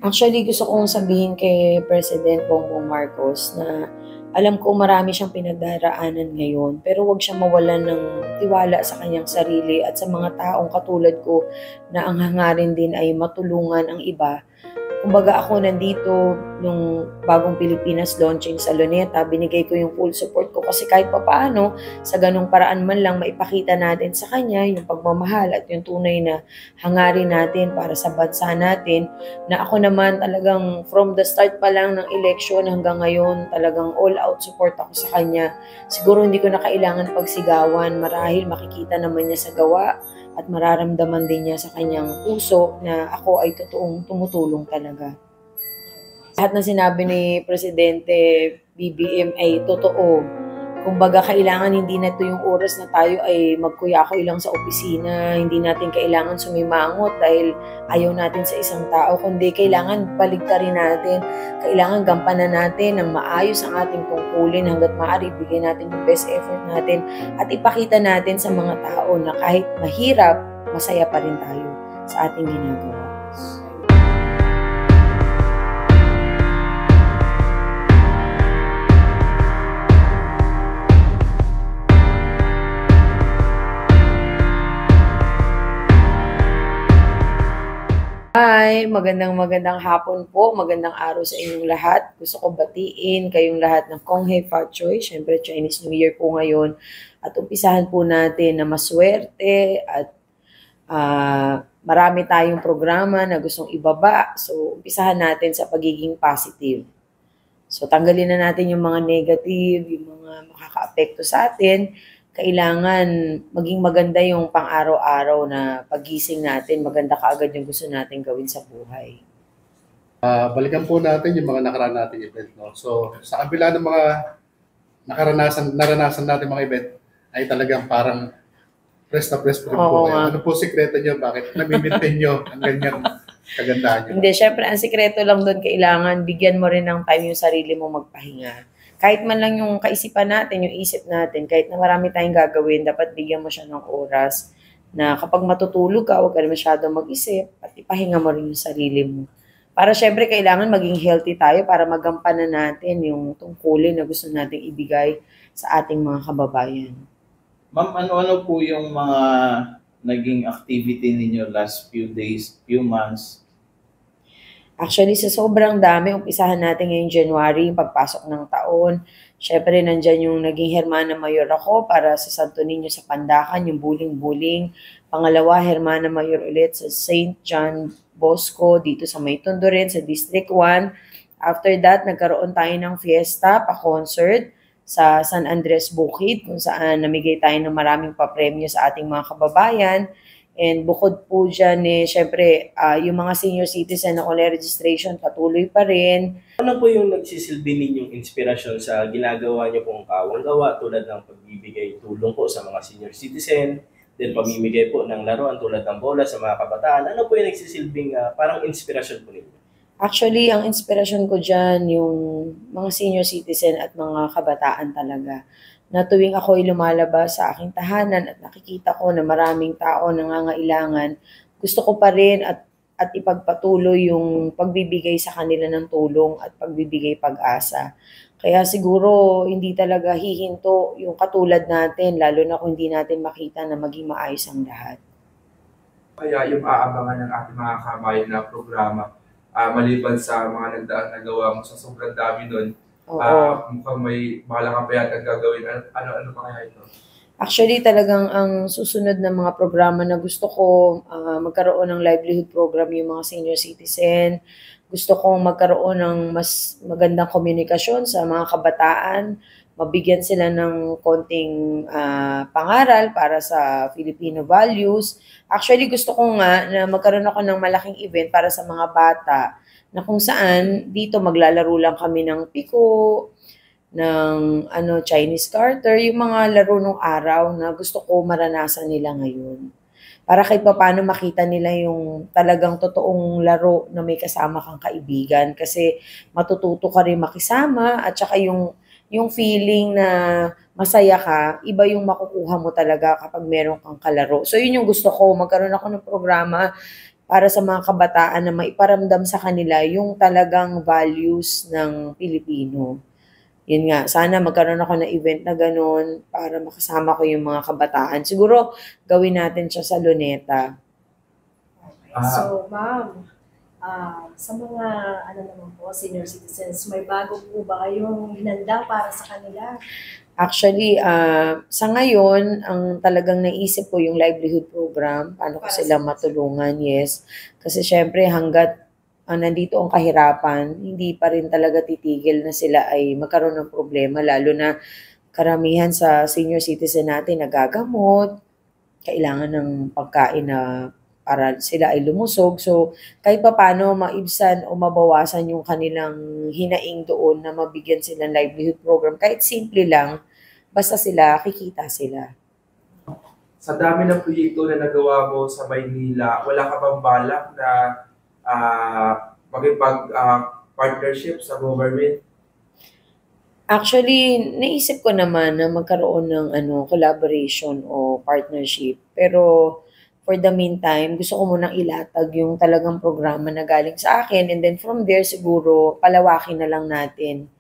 Actually, gusto kong sabihin kay President Bongbong Marcos na alam ko marami siyang pinagdaraanan ngayon, pero huwag siyang mawalan ng tiwala sa kanyang sarili at sa mga taong katulad ko na ang hangarin din ay matulungan ang iba. Kumbaga ako nandito nung bagong Pilipinas launching sa Luneta, binigay ko yung full support ko kasi kahit papaano sa ganung paraan man lang maipakita natin sa kanya yung pagmamahal at yung tunay na hangarin natin para sa bansa natin, na ako naman talagang from the start pa lang ng election hanggang ngayon talagang all out support ako sa kanya. Siguro hindi ko na kailangan pagsigawan, marahil makikita naman niya sa gawa at mararamdaman din niya sa kanyang puso na ako ay totoong tumutulong talaga. Lahat ng sinabi ni Presidente BBM ay totoo. Kumbaga kailangan hindi na ito yung oras na tayo ay magkuyakoy lang sa opisina, hindi natin kailangan sumimangot dahil ayaw natin sa isang tao, kundi kailangan baligtarin natin, kailangan gampanan natin ng maayos ang ating tungkulin hanggat maaari bigyan natin yung best effort natin at ipakita natin sa mga tao na kahit mahirap, masaya pa rin tayo sa ating ginagawa. Hi, magandang hapon po, magandang araw sa inyong lahat. Gusto ko batiin kayong lahat ng Konghe Fat Choi. Siyempre, Chinese New Year po ngayon. At umpisahan po natin na maswerte at marami tayong programa na gustong ibaba. So, umpisahan natin sa pagiging positive. So, tanggalin na natin yung mga negative, yung mga makaka-apekto sa atin. Kailangan maging maganda yung pang-araw-araw na pagising natin, maganda kaagad yung gusto natin gawin sa buhay. Balikan po natin yung mga nakaraan nating event. No? So, sa kabila ng mga naranasan natin mga event, ay talagang parang press na press po rin po kayo. Ano po sikreto nyo? Bakit nami-maintain nyo ang ganyan kagandahan nyo? Hindi, syempre, ang sikreto lang doon, kailangan bigyan mo rin ng time yung sarili mo magpahinga. Kahit man lang yung kaisipan natin, yung isip natin, kahit na marami tayong gagawin, dapat bigyan mo siya ng oras na kapag matutulog ka, huwag ka na masyadong mag-isip at ipahinga mo rin yung sarili mo. Para syempre, kailangan maging healthy tayo para magampanan natin yung tungkulin na gusto nating ibigay sa ating mga kababayan. Ma'am, ano-ano po yung mga naging activity ninyo last few days, few months? Actually, sa sobrang dami, umpisahan natin ngayong January, yung pagpasok ng taon. Syempre, nandyan yung naging Hermana Mayor ako para sa Santo Niño sa Pandacan, yung buling-buling. Pangalawa, Hermana Mayor ulit sa St. John Bosco, dito sa May Tondo rin, sa District 1. After that, nagkaroon tayo ng fiesta, pa-concert sa San Andres Bukid, kung saan namigay tayo ng maraming papremyo sa ating mga kababayan. And bukod po dyan, syempre, yung mga senior citizen na online registration, patuloy pa rin. Ano po yung nagsisilbi ninyong inspirasyon sa ginagawa niyo pong kawang-gawa tulad ng pagbibigay tulong po sa mga senior citizen, then pamimigay po ng laruan tulad ng bola sa mga kabataan? Ano po yung nagsisilbing parang inspirasyon po ninyo? Actually, ang inspirasyon ko dyan, yung mga senior citizen at mga kabataan talaga, na tuwing ako'y lumalabas sa aking tahanan at nakikita ko na maraming tao nangangailangan, gusto ko pa rin at ipagpatuloy yung pagbibigay sa kanila ng tulong at pagbibigay pag-asa. Kaya siguro hindi talaga hihinto yung katulad natin, lalo na kung hindi natin makita na maging maayos ang lahat. Kaya yung aabangan ng ating mga kabayan na programa, maliban sa mga nagdaan na gawa mo sa sobrang dami nun, mukhang may balang pa yata gagawin. Ano pa kaya ito? Actually, talagang ang susunod na mga programa na gusto ko, magkaroon ng livelihood program yung mga senior citizen. Gusto kong magkaroon ng mas magandang komunikasyon sa mga kabataan. Mabigyan sila ng konting pangaral para sa Filipino values. Actually, gusto ko nga na magkaroon ako ng malaking event para sa mga bata na kung saan dito maglalaro lang kami ng piko, ng Chinese garter, yung mga laro nung araw na gusto ko maranasan nila ngayon. Para kahit paano makita nila yung talagang totoong laro na may kasama kang kaibigan kasi matututo ka rin makisama at saka yung feeling na masaya ka, iba yung makukuha mo talaga kapag meron kang kalaro. So yun yung gusto ko, magkaroon ako ng programa para sa mga kabataan na maiparamdam sa kanila yung talagang values ng Pilipino. Yun nga, sana magkaroon ako ng event na ganun para makasama ko yung mga kabataan. Siguro gawin natin siya sa Luneta. Okay. So, ma'am, sa mga naman po, senior citizens, may bago po ba kayong hinanda para sa kanila? Actually, sa ngayon, ang talagang naisip ko yung livelihood program, paano ko sila matulungan, yes. Kasi syempre hanggat nandito ang kahirapan, hindi pa rin talaga titigil na sila ay magkaroon ng problema, lalo na karamihan sa senior citizen natin nagagamot, kailangan ng pagkain na para sila ay lumusog. So, kahit pa paano maibsan o mabawasan yung kanilang hinaing doon na mabigyan silang livelihood program. Kahit simple lang, basta sila, kikita sila. Sa dami ng proyekto na nagawa mo sa Maynila, wala ka bang balak na maging-partnership sa government? Actually, naisip ko naman na magkaroon ng collaboration o partnership. Pero for the meantime, gusto ko munang ilatag yung talagang programa na galing sa akin, and then from there siguro palawakin na lang natin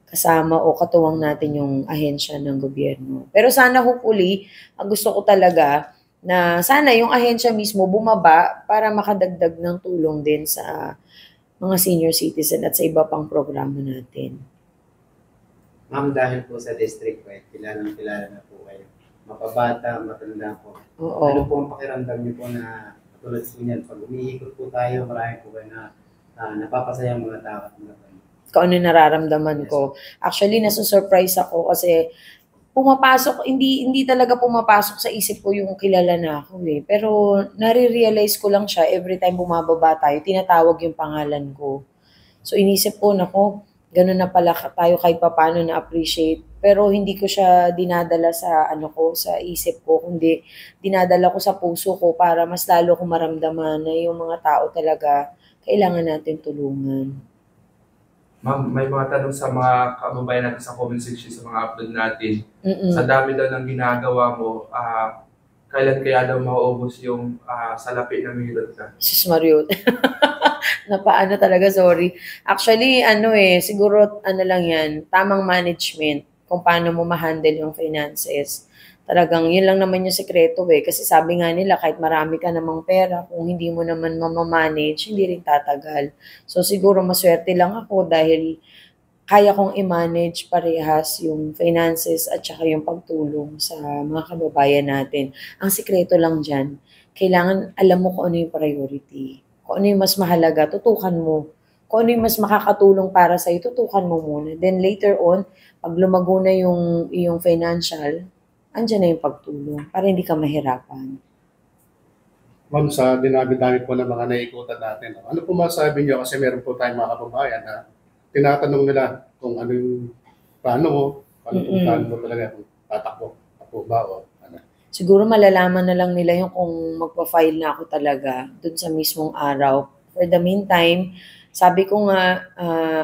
kasama o katuwang natin yung ahensya ng gobyerno. Pero sana hopefully, ang gusto ko talaga na sana yung ahensya mismo bumaba para makadagdag ng tulong din sa mga senior citizen at sa iba pang programa natin. Ma'am, dahil po sa district ko, kilala na po kayo. Mapabata, matanda po. Oo. Ano po ang pakiramdam niyo po na tulad po niyan? Pag umiikot po tayo, marami po kayo na napapasaya ang mga tao at mga tayo. Kung ano nararamdaman ko. Actually, nasusurprise ako kasi pumapasok, hindi talaga pumapasok sa isip ko yung kilala na ako eh. Pero nare-realize ko lang siya every time bumababa tayo, tinatawag yung pangalan ko. So inisip ko, nako, ganun na pala tayo kahit paano na-appreciate. Pero hindi ko siya dinadala sa sa isip ko, kundi dinadala ko sa puso ko para mas lalo ko maramdaman na yung mga tao talaga kailangan natin tulungan. Ma'am, may mga tanong sa mga kababayan natin sa comment section sa mga upload natin. Sa dami daw ng ginagawa mo, kailan kaya daw mauubos yung salapi na meron ka? Sus Mario. Napaano talaga, sorry. Actually, siguro lang yan, tamang management kung paano mo ma-handle yung finances. Talagang yun lang naman yung sekreto eh. Kasi sabi nga nila, kahit marami ka namang pera, kung hindi mo naman mamamanage, hindi rin tatagal. So siguro maswerte lang ako dahil kaya kong i-manage parehas yung finances at saka yung pagtulong sa mga kababayan natin. Ang sekreto lang dyan, kailangan alam mo kung ano yung priority. Kung ano yung mas mahalaga, tutukan mo. Kung ano yung mas makakatulong para sa'yo, tutukan mo muna. Then later on, pag lumago na yung financial, andyan na yung pagtulong para hindi ka mahirapan. Ma'am, sa dinami-dami po ng mga naikutan natin, ano po masabi niyo? Kasi meron po tayong mga kababayan na tinatanong nila kung ano yung plano mo, plano mo talaga, kung tatakbo ba o ano. Siguro malalaman na lang nila yung kung magpa-file na ako talaga dun sa mismong araw. For the meantime, sabi ko nga,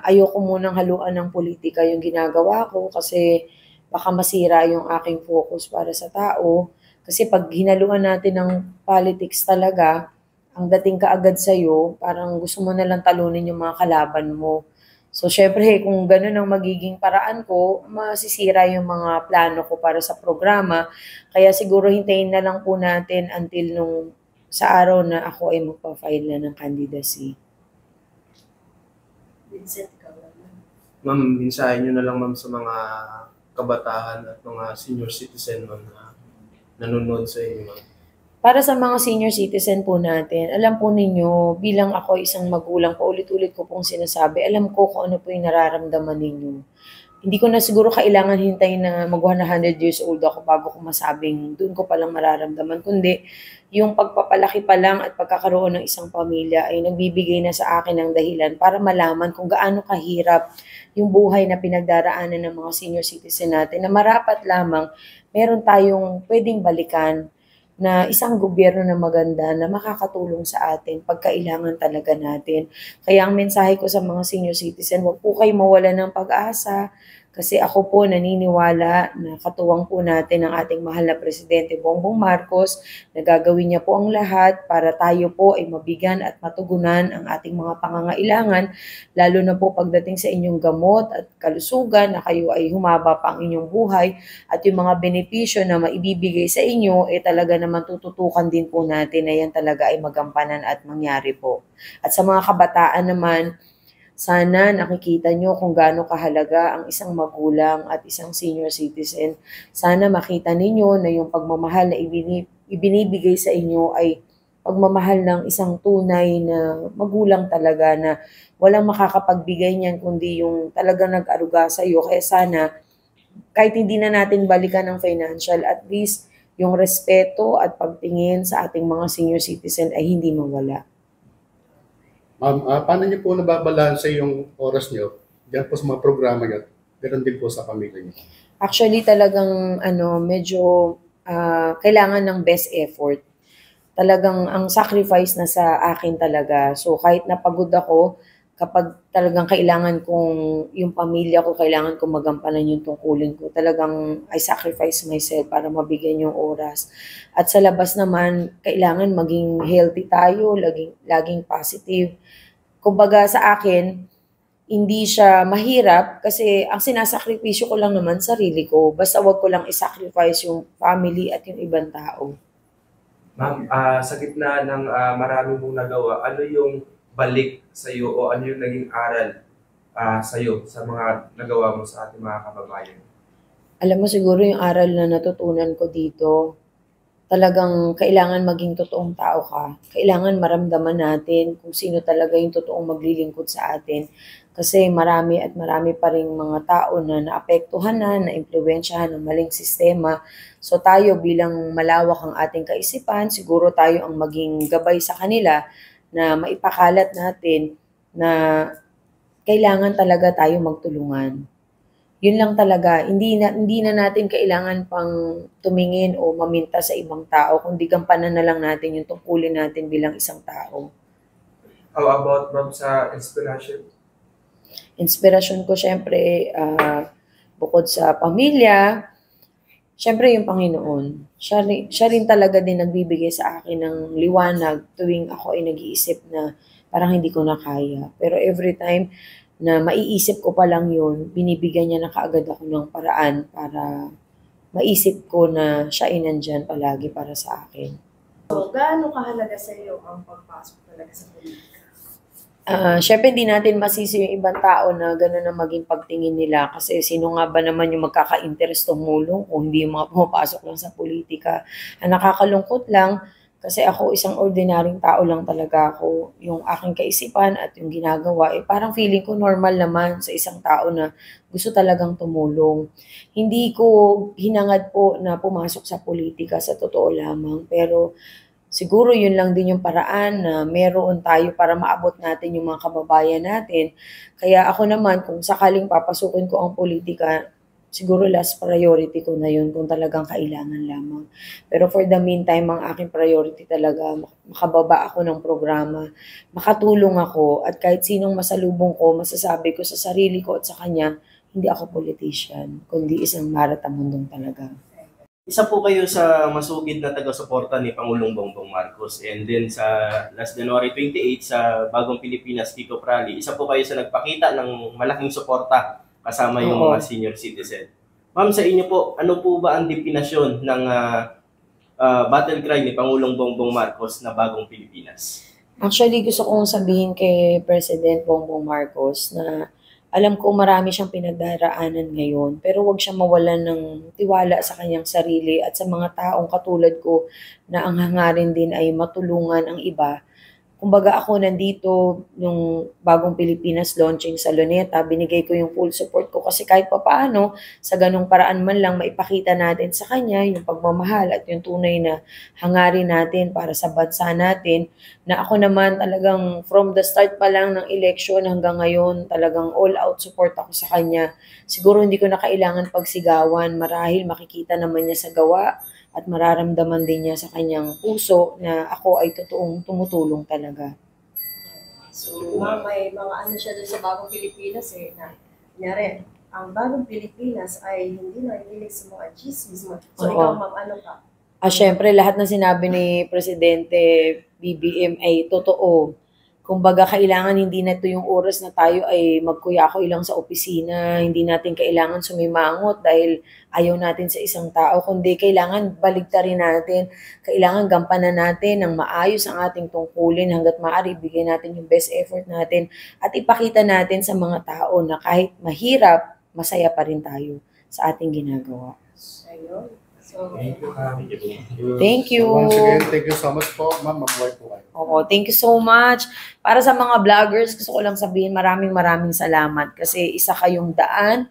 ayoko munang haluan ng politika yung ginagawa ko kasi baka masira yung aking focus para sa tao. Kasi pag hinaluan natin ng politics talaga, ang dating kaagad sa'yo, parang gusto mo na lang talunin yung mga kalaban mo. So, syempre, kung ganun ang magiging paraan ko, masisira yung mga plano ko para sa programa. Kaya siguro hintayin na lang po natin until sa araw na ako ay magpa-file na ng candidacy. Vincent, ikaw naman. Ma'am, mensahe nyo na lang ma'am sa mga kabataan at mga senior citizen ma'am na nanonood sa inyo ma'am. Para sa mga senior citizen po natin, alam po ninyo, bilang ako isang magulang, paulit-ulit ko pong sinasabi, alam ko kung ano po yung nararamdaman ninyo. Hindi ko na siguro kailangan hintayin na mag-100 years old ako bago ko masabing doon ko palang mararamdaman. Kundi yung pagpapalaki pa lang at pagkakaroon ng isang pamilya ay nagbibigay na sa akin ng dahilan para malaman kung gaano kahirap yung buhay na pinagdaraanan ng mga senior citizen natin na marapat lamang meron tayong pwedeng balikan na isang gobyerno na maganda na makakatulong sa atin pagkailangan talaga natin. Kaya ang mensahe ko sa mga senior citizen, huwag po kayo mawala ng pag-asa. Kasi ako po naniniwala na katuwang po natin ang ating mahal na Presidente Bongbong Marcos na gagawin niya po ang lahat para tayo po ay mabigyan at matugunan ang ating mga pangangailangan, lalo na po pagdating sa inyong gamot at kalusugan na kayo ay humaba pa ang inyong buhay at yung mga benepisyo na maibibigay sa inyo talaga naman tututukan din po natin na yan talaga ay magampanan at mangyari po. At sa mga kabataan naman, sana nakikita nyo kung gaano kahalaga ang isang magulang at isang senior citizen. Sana makita ninyo na yung pagmamahal na ibinibigay sa inyo ay pagmamahal ng isang tunay na magulang talaga na walang makakapagbigay niyan kundi yung talaga nag-aruga sa iyo. Kaya sana kahit hindi na natin balikan ng financial, at least yung respeto at pagtingin sa ating mga senior citizen ay hindi mawala. Ma'am, paano niyo po nababalanse yung oras niyo diyan po sa mga programa niyo? Ganoon din po sa pamilya niyo. Actually talagang medyo kailangan ng best effort. Talagang ang sacrifice na sa akin talaga. So kahit napagod ako, kapag talagang kailangan kong yung pamilya ko, kailangan kong magampanan yung tungkulin ko, talagang I sacrifice myself para mabigyan yung oras. At sa labas naman, kailangan maging healthy tayo, laging positive. Kumbaga sa akin, hindi siya mahirap kasi ang sinasakripisyo ko lang naman sarili ko. Basta wag ko lang isacrifice yung family at yung ibang tao. Ma'am, sa gitna ng marami mong nagawa, ano yung balik sa iyo o ano yung naging aral sa iyo sa mga nagawa mo sa ating mga kababayan? Alam mo siguro yung aral na natutunan ko dito, talagang kailangan maging totoong tao ka. Kailangan maramdaman natin kung sino talaga yung totoong maglilingkod sa atin. Kasi marami at marami pa ring mga tao na naapektuhan na, naimpluwensyahan ng maling sistema. So tayo bilang malawak ang ating kaisipan, siguro tayo ang maging gabay sa kanila na maipakalat natin na kailangan talaga tayo magtulungan. Yun lang talaga, hindi na natin kailangan pang tumingin o maminta sa ibang tao, kundi gampanan na lang natin yung tungkulin natin bilang isang tao. How about ma'am sa inspiration? Inspirasyon ko syempre, bukod sa pamilya, syempre yung Panginoon. Siya rin talaga din nagbibigay sa akin ng liwanag tuwing ako ay nag-iisip na parang hindi ko na kaya. Pero every time na maiisip ko pa lang yun, binibigyan niya na kaagad ako ng paraan para maisip ko na siya ay nandyan palagi para sa akin. So, gaano kahalaga sa iyo ang pagpasok talaga sa politika? Syempre hindi natin masisi yung ibang tao na gano'n na maging pagtingin nila kasi sino nga ba naman yung magkaka-interest tumulong kung hindi yung mga pumapasok lang sa politika. Ang nakakalungkot lang kasi ako isang ordinaryong tao lang talaga ako. Yung aking kaisipan at yung ginagawa, parang feeling ko normal naman sa isang tao na gusto talagang tumulong. Hindi ko hinangad po na pumasok sa politika sa totoo lamang, pero siguro yun lang din yung paraan na meron tayo para maabot natin yung mga kababayan natin. Kaya ako naman, kung sakaling papasukin ko ang politika, siguro last priority ko na yun kung talagang kailangan lamang. Pero for the meantime, ang aking priority talaga, makababa ako ng programa, makatulong ako, at kahit sinong masalubong ko, masasabi ko sa sarili ko at sa kanya, hindi ako politician, kundi isang maratamundong talaga. Isa po kayo sa masugid na taga-suporta ni Pangulong Bongbong Marcos, and then sa last January 28 sa Bagong Pilipinas Kickoff Rally, isa po kayo sa nagpakita ng malaking suporta kasama yung mga senior citizen. Ma'am, sa inyo po, ano po ba ang definasyon ng battle cry ni Pangulong Bongbong Marcos na Bagong Pilipinas? Actually, gusto kong sabihin kay President Bongbong Marcos na alam ko marami siyang pinagdaraanan ngayon, pero wag siyang mawalan ng tiwala sa kanyang sarili at sa mga taong katulad ko na ang hangarin din ay matulungan ang iba. Kumbaga ako nandito nung Bagong Pilipinas launching sa Luneta, binigay ko yung full support ko kasi kahit papaano sa ganung paraan man lang maipakita natin sa kanya yung pagmamahal at yung tunay na hangarin natin para sa bansa natin, na ako naman talagang from the start pa lang ng election hanggang ngayon talagang all out support ako sa kanya. Siguro hindi ko na kailangan pagsigawan, marahil makikita naman niya sa gawa at mararamdaman din niya sa kanyang puso na ako ay totoong tumutulong talaga. So, ma'am, may mga ano siya doon sa Bagong Pilipinas na kunyari, ang bagong Pilipinas ay hindi nakikinig sa mga chismis. So, Oo. ikaw, ma'am, ano ka? Syempre, lahat ng sinabi ni Presidente BBM ay totoo. Kumbaga, kailangan hindi na ito yung oras na tayo ay magkuya-kuy lang sa opisina. Hindi natin kailangan sumimangot dahil ayaw natin sa isang tao, kundi kailangan baligtarin natin. Kailangan gampanan natin ng maayos ang ating tungkulin hanggat maaari, bigyan natin yung best effort natin at ipakita natin sa mga tao na kahit mahirap, masaya pa rin tayo sa ating ginagawa. Ayun. So, Thank you. So once again, thank you so much po, ma'am. Mabuhay po kayo. Oo, thank you so much. Para sa mga vloggers, gusto ko lang sabihin maraming salamat kasi isa kayong daan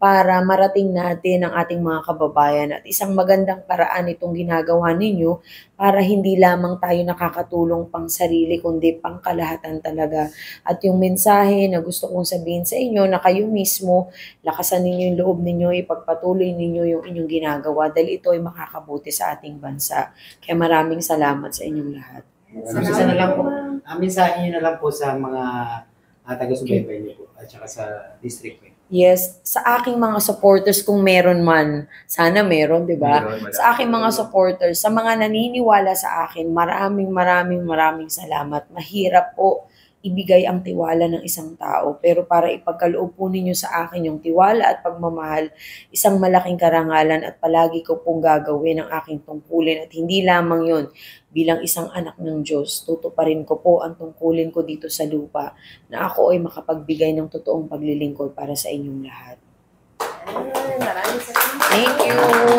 para marating natin ang ating mga kababayan at isang magandang paraan itong ginagawa ninyo para hindi lamang tayo nakakatulong pang sarili kundi pang kalahatan talaga. At yung mensahe na gusto kong sabihin sa inyo na kayo mismo, lakasan ninyo yung loob ninyo, ipagpatuloy ninyo yung inyong ginagawa dahil ito ay makakabuti sa ating bansa. Kaya maraming salamat sa inyong lahat. Isa na lang po, mensahe niyo na lang po sa mga taga-subaybay niyo po at saka sa district. Yes, sa aking mga supporters kung meron man, sana meron, 'di ba? Sa aking mga supporters, sa mga naniniwala sa akin, maraming salamat. Mahirap po ibigay ang tiwala ng isang tao, pero para ipagkaloob po ninyo sa akin yung tiwala at pagmamahal, isang malaking karangalan at palagi ko pong gagawin ang aking tungkulin at hindi lamang 'yon. Bilang isang anak ng Diyos, tutuparin ko po ang tungkulin ko dito sa lupa na ako ay makapagbigay ng totoong paglilingkod para sa inyong lahat. maraming salamat. Thank you!